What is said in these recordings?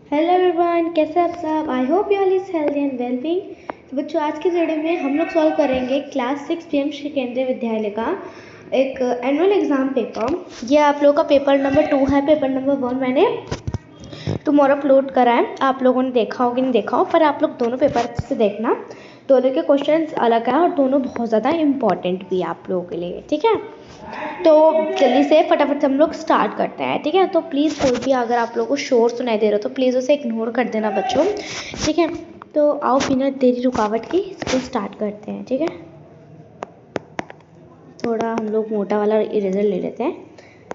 Hello everyone, कैसे आप सब। I hope you all is healthy and well being. तो बच्चों, आज के वीडियो में हम लोग सॉल्व करेंगे क्लास 6 पीएम श्री केंद्रीय विद्यालय का एक एनुअल एग्जाम पेपर। ये आप लोगों का पेपर नंबर 2 है। पेपर नंबर 1 मैंने टुमारो अपलोड करा है। आप लोगों ने देखा हो कि नहीं देखा हो, पर आप लोग दोनों पेपर अच्छे से देखना। दोनों के क्वेश्चंस अलग है और दोनों बहुत ज़्यादा इम्पॉर्टेंट भी है आप लोगों के लिए, ठीक है। तो जल्दी से फटाफट से हम लोग स्टार्ट करते हैं, ठीक है। तो प्लीज़ कोई भी अगर आप लोगों को शोर सुनाई दे रहा हो तो प्लीज़ उसे इग्नोर कर देना बच्चों, ठीक है। तो आओ बिना देरी रुकावट की इसको स्टार्ट करते हैं, ठीक है। थोड़ा हम लोग मोटा वाला इरेजर ले लेते हैं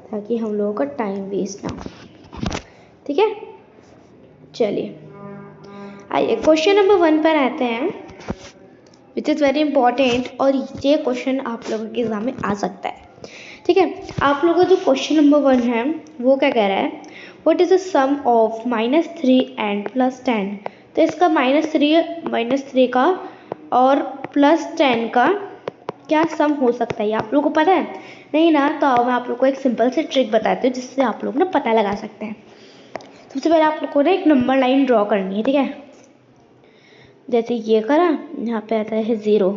ताकि हम लोगों का टाइम वेस्ट ना हो, ठीक है। चलिए आइए क्वेश्चन नंबर 1 पर आते हैं, विच इज़ वेरी इंपॉर्टेंट। और ये क्वेश्चन आप लोगों के एग्जाम में आ सकता है, ठीक है। आप लोगों का जो क्वेश्चन नंबर 1 है वो क्या कह रहा है, what is the sum of -3 and +10। तो इसका -3 का और +10 का क्या सम हो सकता है, ये आप लोगों को पता है नहीं ना। तो आओ मैं आप लोगों को एक सिंपल सी ट्रिक बताती हूँ जिससे आप लोग ना पता लगा सकते हैं। सबसे पहले आप लोग को ना एक नंबर लाइन ड्रॉ करनी है, ठीक है। जैसे ये करा, यहाँ पे आता है 0,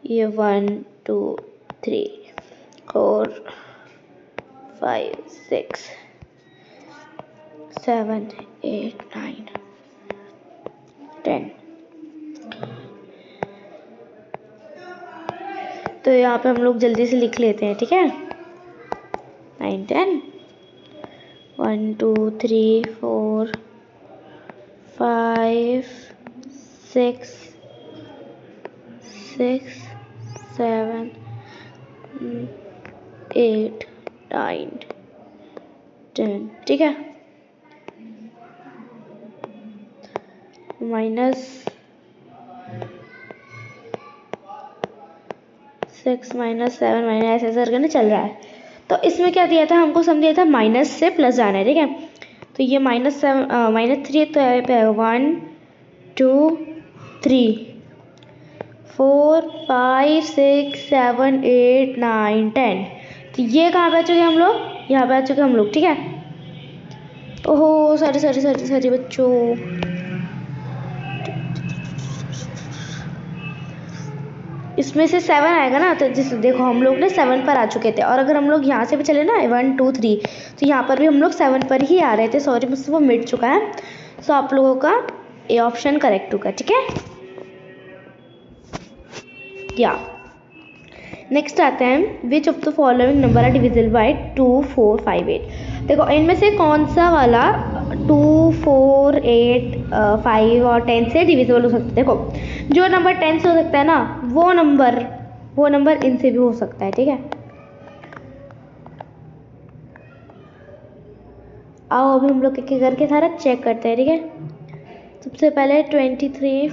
ये 1 2 3 4 5 6 7 8 9 10। तो यहाँ पे हम लोग जल्दी से लिख लेते हैं, ठीक है। 9 10 1 2 3 4 5 6 6 7 8 9 10, ठीक है। -6 -7 ऐसे ऐसे करके ना चल रहा है। तो इसमें क्या दिया था, हमको सम दिया था माइनस से प्लस जाना है, ठीक है। तो ये -3 तो यहाँ पे 1 2 3 4 5 6 7 8 9 10। तो ये कहाँ पे आ चुके हम लोग, यहाँ पे आ चुके हम लोग, ठीक है। ओहो सॉरी बच्चों, इसमें से 7 आएगा ना। तो जिस देखो हम लोग ने 7 पर आ चुके थे, और अगर हम लोग यहाँ से भी चले ना 1 2 3, तो यहाँ पर भी हम लोग 7 पर ही आ रहे थे। सॉरी मुझसे वो मिट चुका है। सो आप लोगों का ए ऑप्शन करेक्ट होगा, ठीक है। या नेक्स्ट आते हैं, which of the following number are divisible by 2 4 5 8। देखो इनमें से कौन सा वाला 2 4 8 5 और 10 से डिविजिबल हो सकता है। देखो जो नंबर 10 से हो सकता है ना, वो नंबर इनसे भी हो सकता है, ठीक है। आओ अभी हम लोग एक करके सारा चेक करते हैं, ठीक है। सबसे पहले 23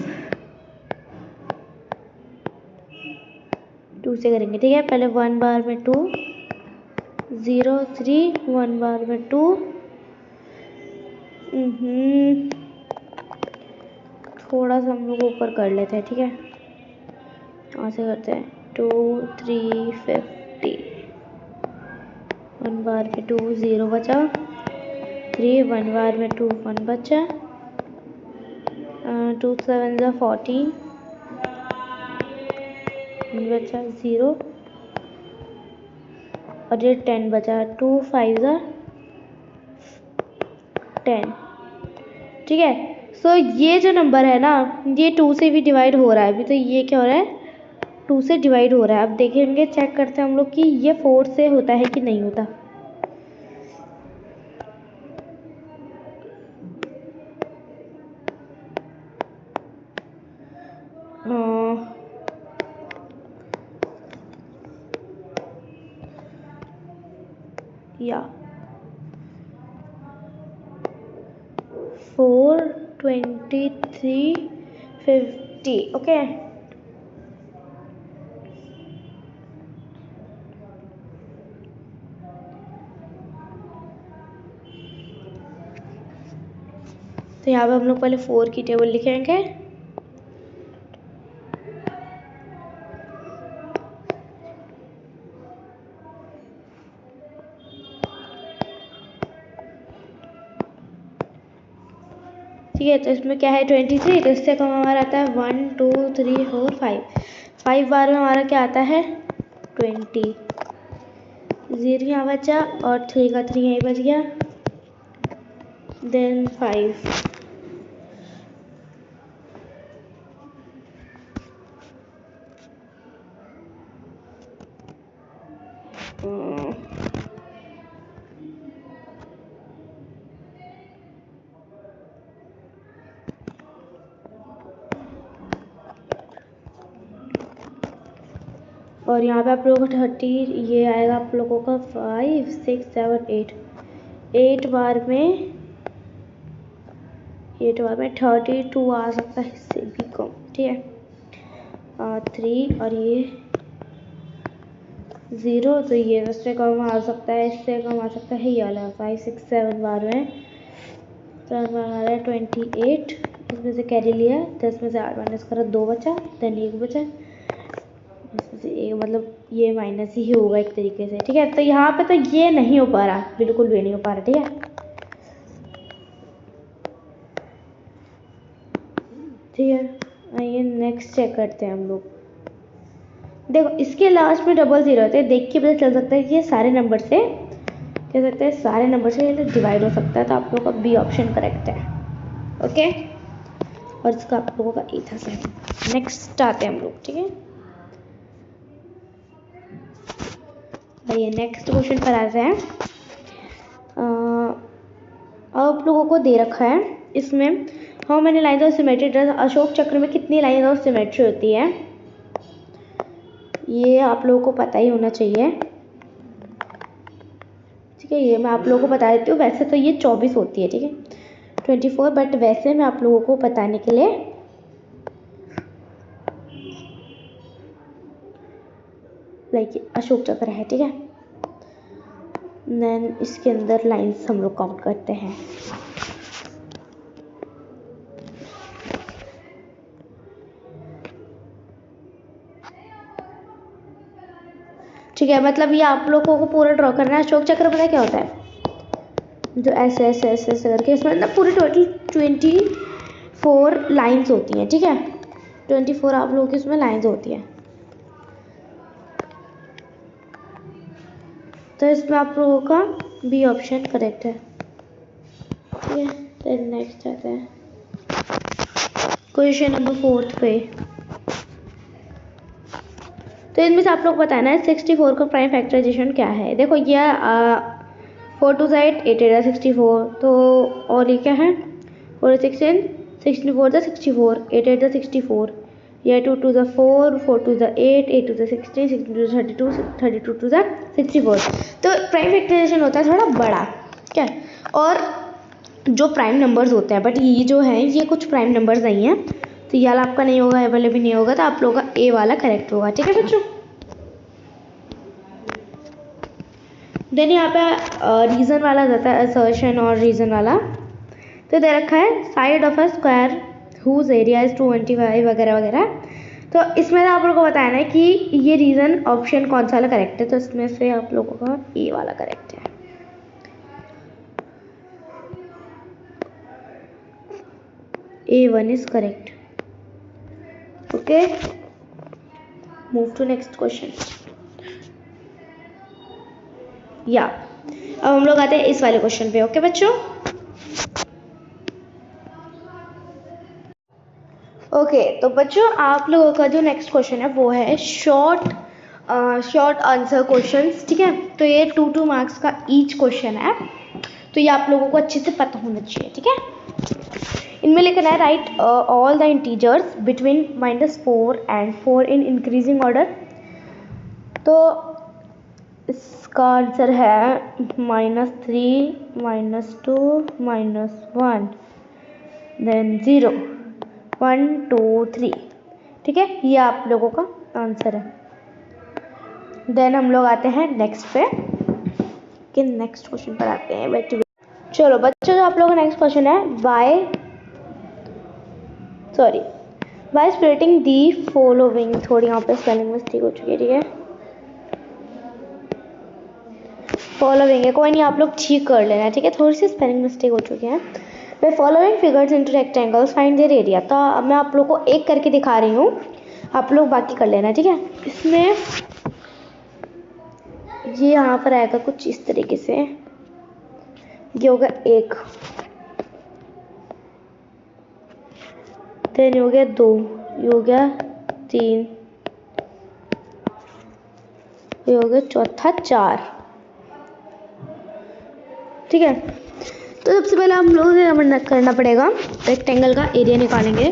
2 से करेंगे, ठीक है। पहले 1 बार में 2 0 3 1 बार में 2 थोड़ा सा हम लोग ऊपर कर लेते हैं, ठीक है। यहाँ से करते हैं 2 3 50 1 बार में 2 0 बचा, 3 1 बार में 2 1 बचा, 2 7 14 बचा 0, और ये 10 बचा, 2 5 10, ठीक है। सो ये जो नंबर है ना, ये 2 से भी डिवाइड हो रहा है अभी। तो ये क्या हो रहा है, 2 से डिवाइड हो रहा है। अब देखेंगे, चेक करते हैं हम लोग कि ये 4 से होता है कि नहीं होता। या 4 23 50, ओके। तो यहाँ पे हम लोग पहले 4 की टेबल लिखेंगे। ठीक है। तो इसमें क्या है 23, तो इससे कम हमारा आता है 1 2 3 4 5। 5 बार में हमारा क्या आता है 20। 0 यहाँ बचा और 3 का 3 यहीं बच गया, देन 5। और यहाँ पे आप लोगों को 30, ये आएगा आप लोगों का 5 6 7 8। 8 बार में 32 आ सकता है, इससे भी कम, ठीक है। 3 और ये 0, तो ये इससे कम आ सकता है, इससे कम आ सकता है ये वाला 5 6 7 बार में। तो हमारा 28, इसमें से कैरी लिया, 10 में से 8 माइनस करा, 2 बचा, देन 1 बचा, इसमें से एक, मतलब ये माइनस ही होगा एक तरीके से, ठीक है। तो यहाँ पे तो ये नहीं हो पा रहा, बिल्कुल भी नहीं हो पा रहा, ठीक है। ठीक है, आइए नेक्स्ट चेक करते हैं हम लोग। देखो इसके लास्ट में 00 होते हैं, देख के पता चल सकता है कि ये सारे नंबर से कह सकते हैं, सारे नंबर से डिवाइड हो सकता है। तो आप लोगों का बी ऑप्शन करेक्ट है, ओके। और इसका आप लोगों का ए था सही। नेक्स्ट आते हैं हम लोग, ठीक है। आइए नेक्स्ट क्वेश्चन पर आते हैं। आप लोगों को दे रखा है इसमें, how many lines of symmetry does Ashok चक्र में कितनी लाइन ऑफ सिमेट्री होती है, ये आप लोगों को पता ही होना चाहिए, ठीक है। ये मैं आप लोगों को बता देती हूँ, वैसे तो ये 24 होती है, ठीक है, 24, बट वैसे मैं आप लोगों को बताने के लिए लाइक अशोक चक्र है, ठीक है। देन इसके अंदर लाइंस हम लोग काउंट करते हैं। ठीक है, मतलब ये आप लोगों को पूरा ड्रॉ करना है। अशोक चक्र पता क्या होता है, जो ऐसे ऐसे ऐसे ऐसे करके इसमें ना पूरी टोटल 24 लाइंस होती हैं, ठीक है। 24 आप लोगों की इसमें लाइंस होती है। तो इसमें आप लोगों का बी ऑप्शन करेक्ट है, ठीक है। देन नेक्स्ट आता है क्वेश्चन नंबर 4 पे। तो इनमें से आप लोग बताना है 64 का प्राइम फैक्टराइजेशन क्या है। देखो ये 4 2 8 8 8 64, तो और ये क्या है 4 16 64 64 8 8 64, ये 2 2 4 4 2 8 8 2 16 16 32 32 2 64। तो प्राइम फैक्टराइजेशन होता है थोड़ा बड़ा, क्या, और जो प्राइम नंबर्स होते हैं, बट ये जो है ये कुछ प्राइम नंबर्स नहीं है, तो ये वाला आपका नहीं होगा, ये वाला भी नहीं होगा, तो आप लोगों का ए वाला करेक्ट होगा, ठीक है बच्चों। देन यहाँ पे रीज़न वाला जाता है, असर्शन और रीज़न वाला। तो दे रखा है side of a square whose area is 225 वगैरह वगैरह। तो इसमें आप लोगों को बताना है कि ये रीज़न ऑप्शन कौन सा वाला करेक्ट है। तो इसमें से आप लोगों का ए वाला करेक्ट है, A1 is correct, okay. Move to next question, या अब हम लोग आते हैं इस वाले क्वेश्चन पे, ओके बच्चों। ओके तो बच्चों आप लोगों का जो नेक्स्ट क्वेश्चन है वो है शॉर्ट आंसर क्वेश्चंस, ठीक है। तो ये 2 मार्क्स का ईच क्वेश्चन है, तो ये आप लोगों को अच्छे से पता होना चाहिए, ठीक है। इनमें लिखना है right all the integers between -4 and 4 in increasing order. तो इसका आंसर है -3 -2 -1 देन 0 1 2 3, ठीक है। ये आप लोगों का आंसर है। देन हम लोग आते हैं नेक्स्ट पे, कि नेक्स्ट क्वेश्चन पर आते हैं बैठे। चलो बच्चों जो आप लोगों का नेक्स्ट क्वेश्चन है बाय स्प्लिटिंग दी फॉलोइंग। थोड़ी यहाँ पे स्पेलिंग मिस्टेक हो चुकी है, ठीक है। फॉलोइंग है, कोई नहीं आप लोग ठीक कर लेना, ठीक है। थोड़ी सी स्पेलिंग मिस्टेक हो चुकी है, by following figures into rectangles find their area. तो अब मैं आप लोग को एक करके दिखा रही हूँ, आप लोग बाकी कर लेना, ठीक है। इसमें ये यहाँ पर आएगा कुछ इस तरीके से, ये होगा 1, देन हो गया 2, ये हो गया 3, ये हो गया चौथा 4, ठीक है। तो सबसे पहले हम लोग करना पड़ेगा, रेक्टेंगल का एरिया निकालेंगे।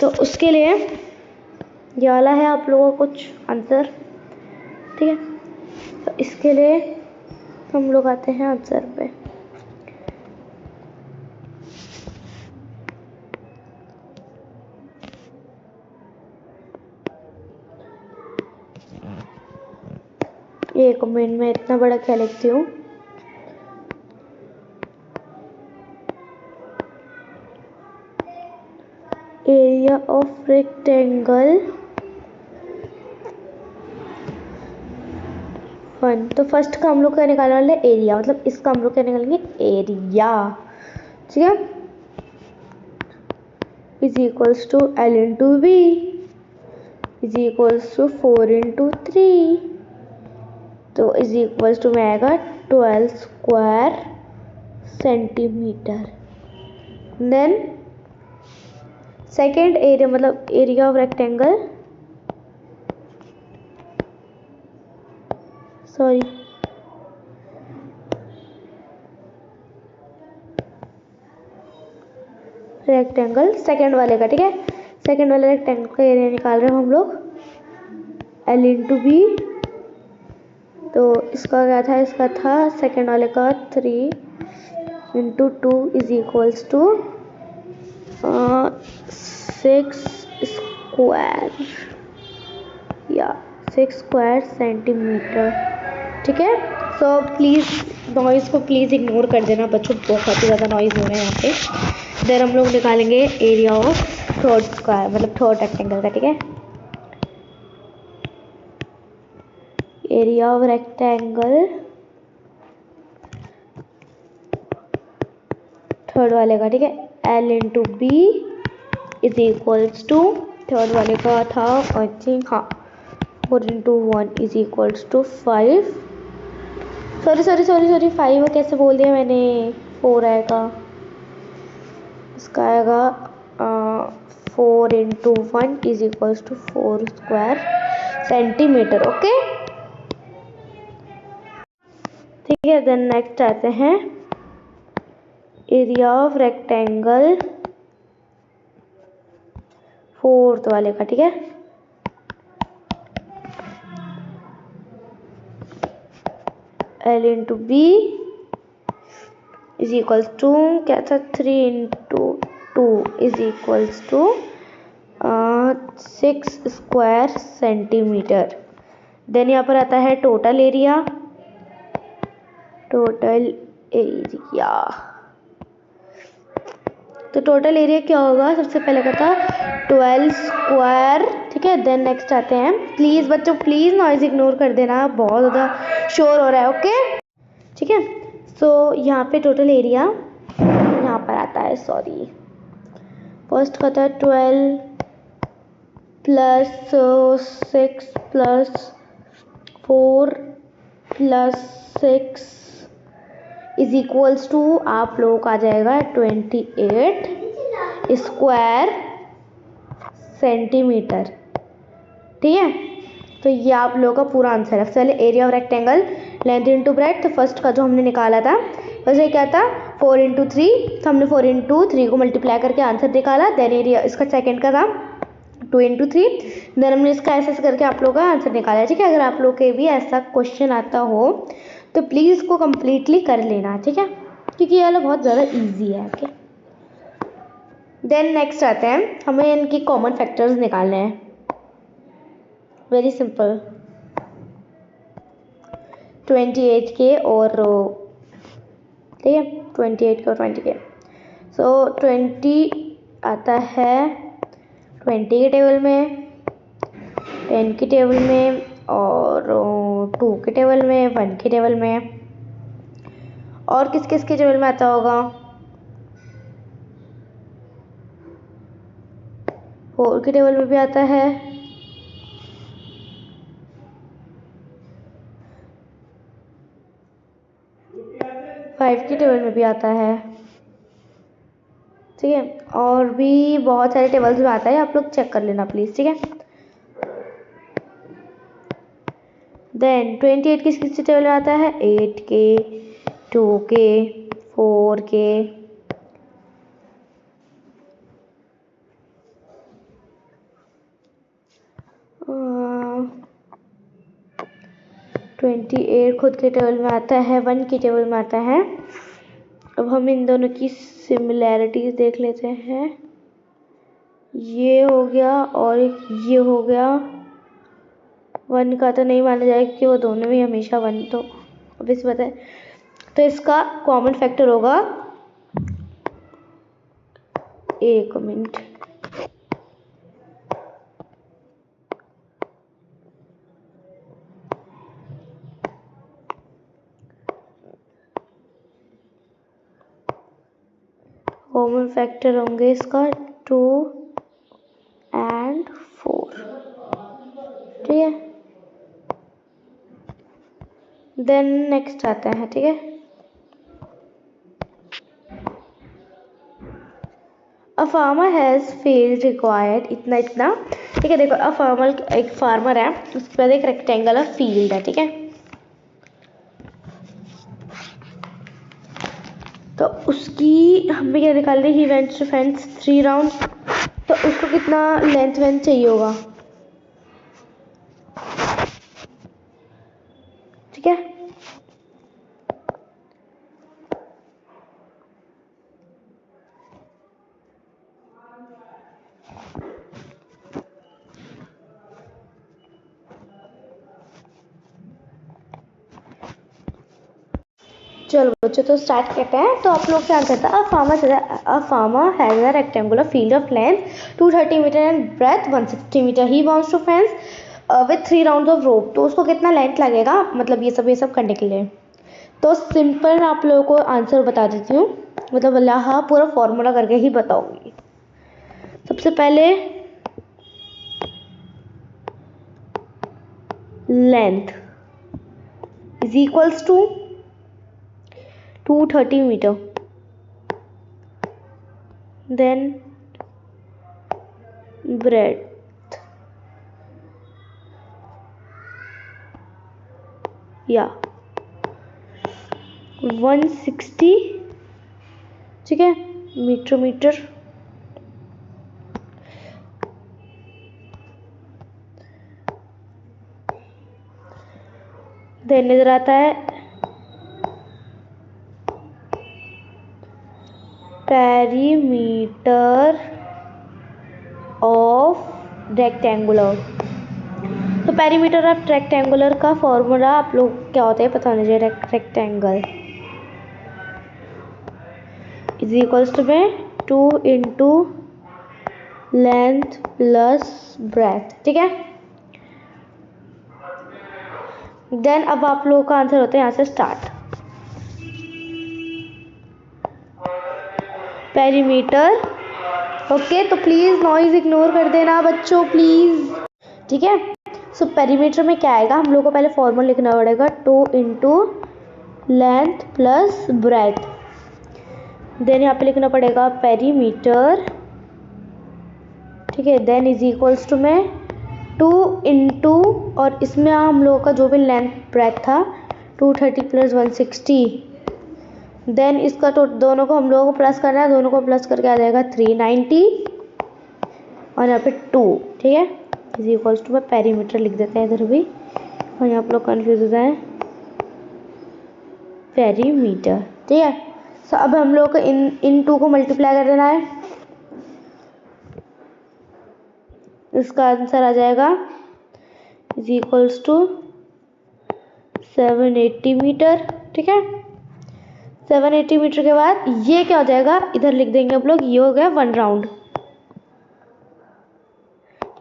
तो उसके लिए ये वाला है आप लोगों को कुछ आंसर, ठीक है। तो इसके लिए हम लोग आते हैं आंसर पे। एक मिनट में इतना बड़ा क्या लिखती हूँ, एरिया ऑफ रेक्टेंगल 1। तो फर्स्ट का हम लोग क्या निकालने वाले, एरिया, मतलब इसका हम लोग क्या निकालेंगे, एरिया, ठीक है। Is equals to L into B is equals to 4 into 3, तो इज इक्वल्स टू में आएगा 12 square centimetre. Then second area, मतलब area of rectangle, sorry rectangle second वाले का, ठीक है। सेकेंड वाले रेक्टेंगल का एरिया निकाल रहे हैं हम लोग, L इंटू बी। तो इसका क्या था, इसका था सेकेंड वाले का 3 into 2 is equals to 6 square, या 6 स्क्वायर सेंटीमीटर, ठीक है। सो प्लीज़ नॉइज़ को प्लीज़ इग्नोर कर देना बच्चों, बहुत ही ज़्यादा नॉइज़ हो रहा है यहाँ पे। देन हम लोग निकालेंगे एरिया ऑफ थर्ड स्क्वायर, मतलब थर्ड रेक्टेंगल का, ठीक है। एरिया ऑफ रेक्टेंगल थर्ड वाले का, ठीक है, L into B is equals to, third वाले का था आई थिंक, हाँ 4 into 1 is equals to 5, sorry 5 कैसे बोल दिया मैंने, 4 आएगा, इसका आएगा 4 into 1 is equals to 4 square centimetre, okay, ठीक है। देन नेक्स्ट आते हैं एरिया ऑफ रेक्टेंगल फोर्थ वाले का, ठीक है। L into B is equals to क्या था, 3 into 2 is equals to 6 square centimetre. Then यहाँ पर आता है टोटल एरिया, तो टोटल एरिया क्या होगा, सबसे पहले का था 12 स्क्वायर, ठीक है। देन नेक्स्ट आते हैं, प्लीज़ बच्चों प्लीज़ नॉइज़ इग्नोर कर देना, बहुत ज़्यादा शोर हो रहा है, ओके, ठीक है। सो यहाँ पे टोटल एरिया यहाँ पर आता है, सॉरी फर्स्ट का था 12 plus 6 plus 4 plus 6 is equals to आप लोगों का आ जाएगा 28 स्क्वायर सेंटीमीटर, ठीक है। तो ये आप लोगों का पूरा आंसर है। चलिए area of rectangle length into breadth, तो फर्स्ट का जो हमने निकाला था वैसे क्या था 4 इंटू 3, तो हमने 4 इंटू 3 को मल्टीप्लाई करके आंसर निकाला। देन एरिया इसका सेकंड का था 2 इंटू 3, देन हमने इसका ऐसे करके आप लोगों का आंसर निकाला, ठीक है। अगर आप लोग के भी ऐसा क्वेश्चन आता हो तो प्लीज़ इसको कम्प्लीटली कर लेना, ठीक है, क्योंकि ये वाला बहुत ज़्यादा ईजी है, ओके। देन नेक्स्ट आते हैं, हमें इनकी कॉमन फैक्टर्स निकालने हैं, वेरी सिंपल, 28 के और ठीक है 28 के और 20 के। सो 20 आता है 20 के टेबल में, 10 के टेबल में, और 2 के टेबल में, 1 के टेबल में, और किस किस के टेबल में आता होगा, 4 के टेबल में भी आता है, 5 के टेबल में भी आता है, ठीक है, और भी बहुत सारे टेबल्स में आता है, आप लोग चेक कर लेना प्लीज़, ठीक है। देन 28 किस टेबल में आता है, 8 के, 2 के, 4 के, 28 खुद के टेबल में आता है, 1 के टेबल में आता है। अब हम इन दोनों की सिमिलैरिटीज देख लेते हैं। ये हो गया और एक ये हो गया। 1 का तो नहीं माना जाएगा क्योंकि वो दोनों ही हमेशा 1 तो ऑब्वियस बात है। तो इसका कॉमन फैक्टर होगा, एक मिनट, कॉमन फैक्टर होंगे इसका 2 और 4, ठीक है। देन नेक्स्ट आता है, ठीक है, a farmer has field required इतना इतना, ठीक है। देखो एक फार्मर है, उसके बाद एक रेक्टेंगुलर फील्ड है, ठीक है। तो उसकी हमें क्या निकालनी, ही वेंट्स टू फेंस 3 राउंड, तो उसको कितना लेंथ चाहिए होगा, ठीक है। चलो बच्चों, तो स्टार्ट करते हैं। तो आप लोग क्या आंसर था, a farmer has a rectangular field of length 230 metre and breadth 160 metre, he wants to fence with 3 rounds of rope. तो उसको कितना लेंथ लगेगा, मतलब ये सब करने के लिए। तो सिंपल आप लोगों को आंसर बता देती हूँ, मतलब हाँ पूरा फॉर्मूला करके ही बताऊंगी। सबसे पहले length is equals to 230 metre, then breadth, या 160, ठीक है, मीटर। देन इधर आता है पेरीमीटर ऑफ रेक्टेंगुलर। तो पेरीमीटर ऑफ रेक्टेंगुलर का फॉर्मूला आप लोग क्या होता है पता होना चाहिए, रेक्टेंगल इज इक्वल्स टू में 2 इंटू लेंथ प्लस ब्रेथ, ठीक है। देन अब आप लोगों का आंसर होता है यहाँ से स्टार्ट, पेरीमीटर। ओके, तो प्लीज़ नॉइज इग्नोर कर देना बच्चों प्लीज़, ठीक है। सो पेरीमीटर में क्या आएगा, हम लोग को पहले फॉर्मूला लिखना पड़ेगा 2 into length plus breadth. Then यहाँ पे लिखना पड़ेगा पेरीमीटर, ठीक है। देन इज इक्वल्स टू में 2 इंटू, और इसमें हम लोगों का जो भी लेंथ ब्रेथ था 230 प्लस 160। देन इसका तो दोनों को हम लोगों को प्लस करना है, दोनों को प्लस करके आ जाएगा 390 और यहाँ पे 2, ठीक है। इज इक्वल्स टू में पेरीमीटर लिख देते हैं इधर भी, और यहाँ आप लोग कन्फ्यूज हो जाए, पेरीमीटर, ठीक है। सो अब हम लोग को इन 2 को मल्टीप्लाई कर देना है, इसका आंसर आ जाएगा इज इक्वल्स टू 780 मीटर, ठीक है। 780 मीटर के बाद ये क्या हो जाएगा, इधर लिख देंगे आप लोग, ये हो गया 1 राउंड,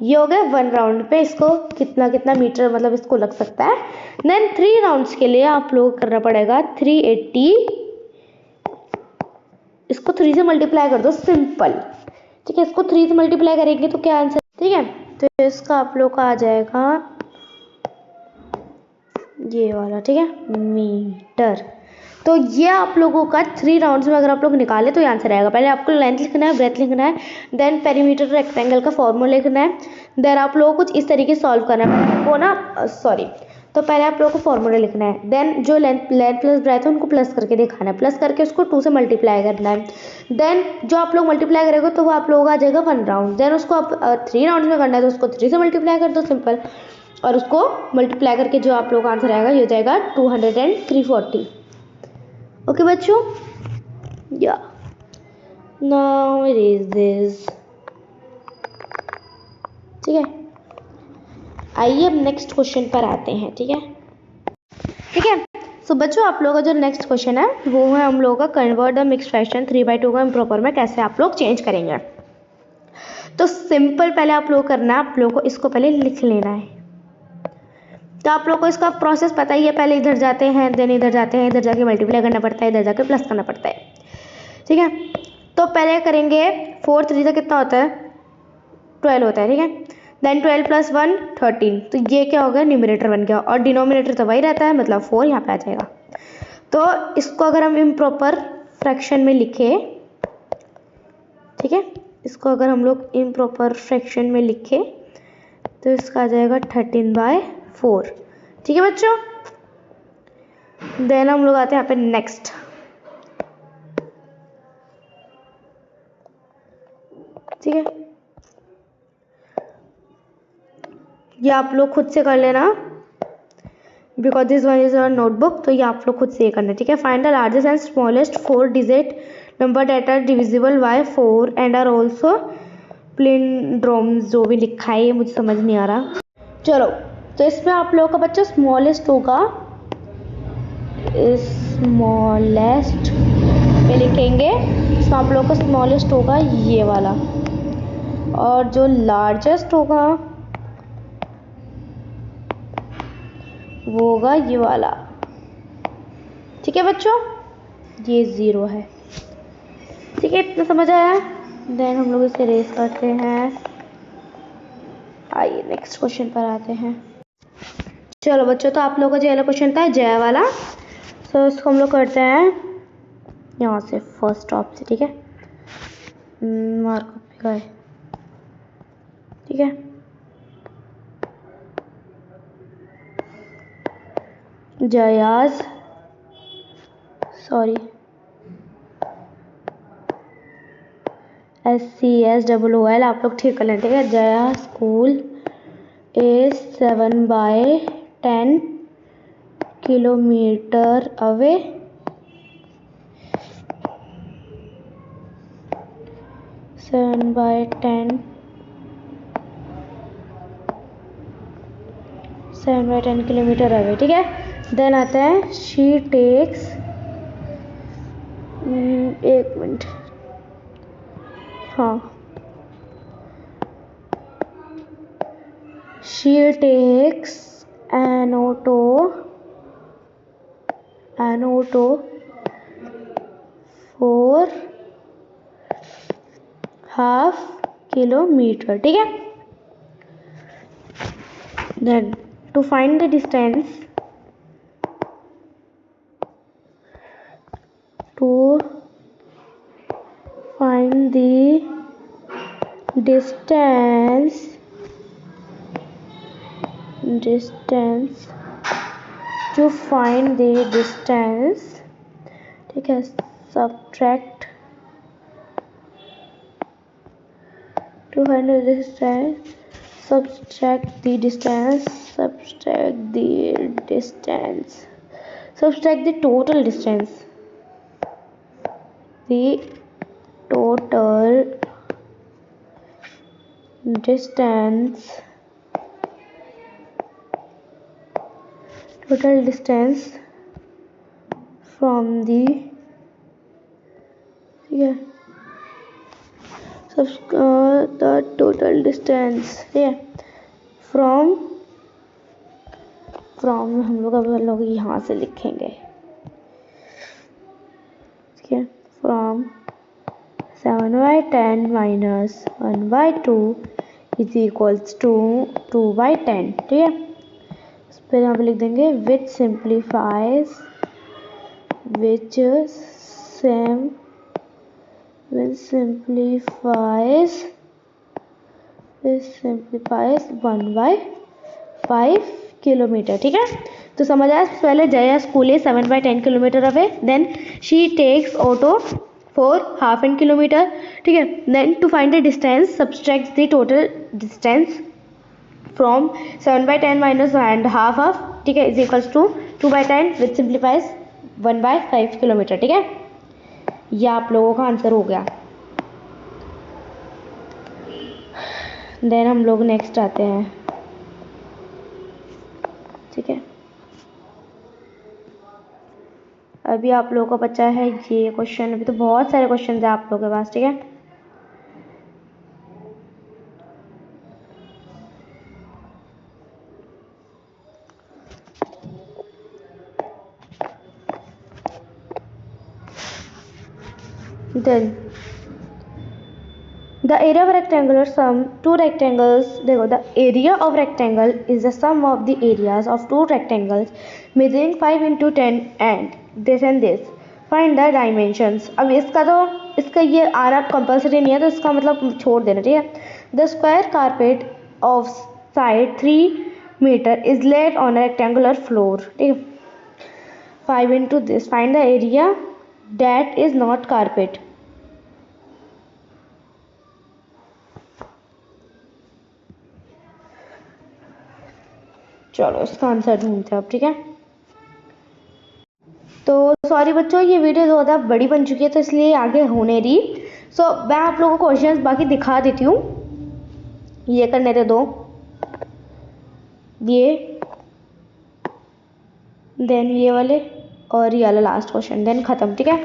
ये हो गया 1 राउंड पे इसको कितना मीटर मतलब इसको लग सकता है। देन 3 राउंड्स के लिए आप लोग करना पड़ेगा 380, इसको 3 से मल्टीप्लाई कर दो, सिंपल ठीक है, इसको 3 से मल्टीप्लाई करेंगे तो क्या आंसर, ठीक है, तो इसका आप लोग का आ जाएगा ये वाला, ठीक है, मीटर। तो ये आप लोगों का 3 राउंड्स में अगर आप लोग निकाले तो ये आंसर आएगा। पहले आपको लेंथ लिखना है, ब्रेथ लिखना है, देन पेरीमीटर रेक्टेंगल का फॉर्मूला लिखना है, देन आप लोगों को कुछ इस तरीके से सॉल्व करना है वो ना, सॉरी, तो पहले आप लोगों को फॉर्मूला लिखना है, देन जो लेंथ प्लस ब्रेथ है उनको प्लस करके दिखाना है, प्लस करके उसको 2 से मल्टीप्लाई करना है, देन जो आप लोग मल्टीप्लाई करेंगे तो वो आप लोगों का आ जाएगा 1 राउंड, देन उसको आप 3 राउंड में करना है तो उसको 3 से मल्टीप्लाई कर दो, सिंपल, और उसको मल्टीप्लाई करके जो आप लोग का आंसर आएगा ये हो जाएगा 240। ओके बच्चों, या नाउ इरेज दिस, ठीक है। आइए अब नेक्स्ट क्वेश्चन पर आते हैं, ठीक है, ठीक है। सो बच्चों आप लोगों का जो नेक्स्ट क्वेश्चन है वो है हम लोगों का कन्वर्ट द मिक्स्ड फ्रैक्शन 3/2 को इम्प्रॉपर में कैसे आप लोग चेंज करेंगे। तो सिंपल पहले आप लोग करना है, आप लोगों को इसको पहले लिख लेना है। तो आप लोगों को इसका प्रोसेस पता ही है, पहले इधर जाते हैं, देन इधर जाते हैं, इधर जाके मल्टीप्लाई करना पड़ता है, इधर जाके प्लस करना पड़ता है, ठीक है। तो पहले करेंगे 4 3 से कितना होता है, 12 होता है, ठीक है, देन 12 + 1 13, तो ये क्या हो गया, न्यूमरेटर बन गया, और डिनोमिनेटर तो वही रहता है, मतलब 4 यहाँ पे आ जाएगा। तो इसको अगर हम इम्प्रॉपर फ्रैक्शन में लिखे, ठीक है, इसको अगर हम लोग इम्प्रॉपर फ्रैक्शन में लिखे तो इसका आ जाएगा 13/4, ठीक है बच्चों। देन हम लोग आते हैं यहाँ पे नेक्स्ट, ठीक है, ये आप लोग खुद से कर लेना, because this one is our notebook, तो ये आप लोग खुद से करना है, ठीक है। Find the largest and smallest 4 digit number that are divisible by 4 and are also palindromes, जो भी लिखा है ये मुझे समझ नहीं आ रहा। चलो, तो इसमें आप लोगों का बच्चा स्मॉलेस्ट होगा, स्मॉलेस्ट पे लिखेंगे, इसमें आप लोगों का स्मॉलेस्ट होगा ये वाला, और जो लार्जेस्ट होगा वो होगा ये वाला, ठीक है बच्चों, ये 0 है, ठीक है, इतना समझ आया। देन हम लोग इसे रेस करते हैं, आइए नेक्स्ट क्वेश्चन पर आते हैं। चलो बच्चों, तो आप लोगों का जो वाला क्वेश्चन था जय वाला, तो इसको हम लोग करते हैं यहाँ से फर्स्ट टॉप से, ठीक है, मार्कअप का है, ठीक है, जयाज, सॉरी SCSOOL, आप लोग ठीक कर लें, ठीक है। Jaya school is 7/10 kilometre away, 7/10 kilometre away, ठीक है। देन आता है शी टेक्स, एक मिनट, हाँ, she takes an auto for half kilometer, ठीक है। Then to find the distance, ठीक है, subtract, to find the distance, subtract the distance, subtract the total distance, the total distance from the, yeah, the total distance, yeah, from हम लोग यहाँ से लिखेंगे, ठीक है, from 7/10 minus 1/2 is equals to 2/10। ठीक है, फिर यहाँ पे लिख देंगे विच सिंप्लीफाइज 1/5 किलोमीटर। ठीक है, तो समझ आया। पहले Jaya school is 7/10 kilometre away, then she takes auto for half an kilometre. ठीक है, then to find the distance subtract the total distance from 7/10 minus and half of, ठीक है, is equals to 2/10 which simplifies 1/5 kilometre. ठीक है, ये आप लोगों का आंसर हो गया। देन हम लोग नेक्स्ट आते हैं। ठीक है, अभी आप लोगों को बचा है ये क्वेश्चन। अभी तो बहुत सारे क्वेश्चन है आप लोगों के पास। ठीक है, then the area of rectangular sum two rectangles, देखो the area of rectangle is the sum of the areas of two rectangles measuring 5 into 10 and this and this, find the dimensions. अब इसका ये आना कंपल्सरी नहीं है, तो इसका मतलब छोड़ देना। ठीक है, the square carpet of side 3 metre is laid on rectangular floor. ठीक है, 5 into this, find the area that is not carpet. चलो इसका आंसर ढूंढते हैं अब। ठीक है, तो सॉरी बच्चों, ये वीडियो ज़्यादा बड़ी बन चुकी है तो इसलिए आगे होने रही। सो मैं आप लोगों को क्वेश्चंस बाकी दिखा देती हूँ। ये करने दे दो, ये देन ये वाले और ये वाला लास्ट क्वेश्चन, देन ख़त्म। ठीक है,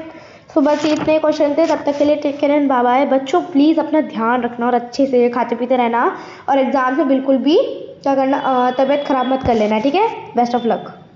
सो बस इतने क्वेश्चन थे। तब तक के लिए take care and bye bye. बच्चों प्लीज़ अपना ध्यान रखना और अच्छे से खाते पीते रहना, और एग्ज़ाम में बिल्कुल भी क्या करना, तबीयत ख़राब मत कर लेना। ठीक है, बेस्ट ऑफ लक।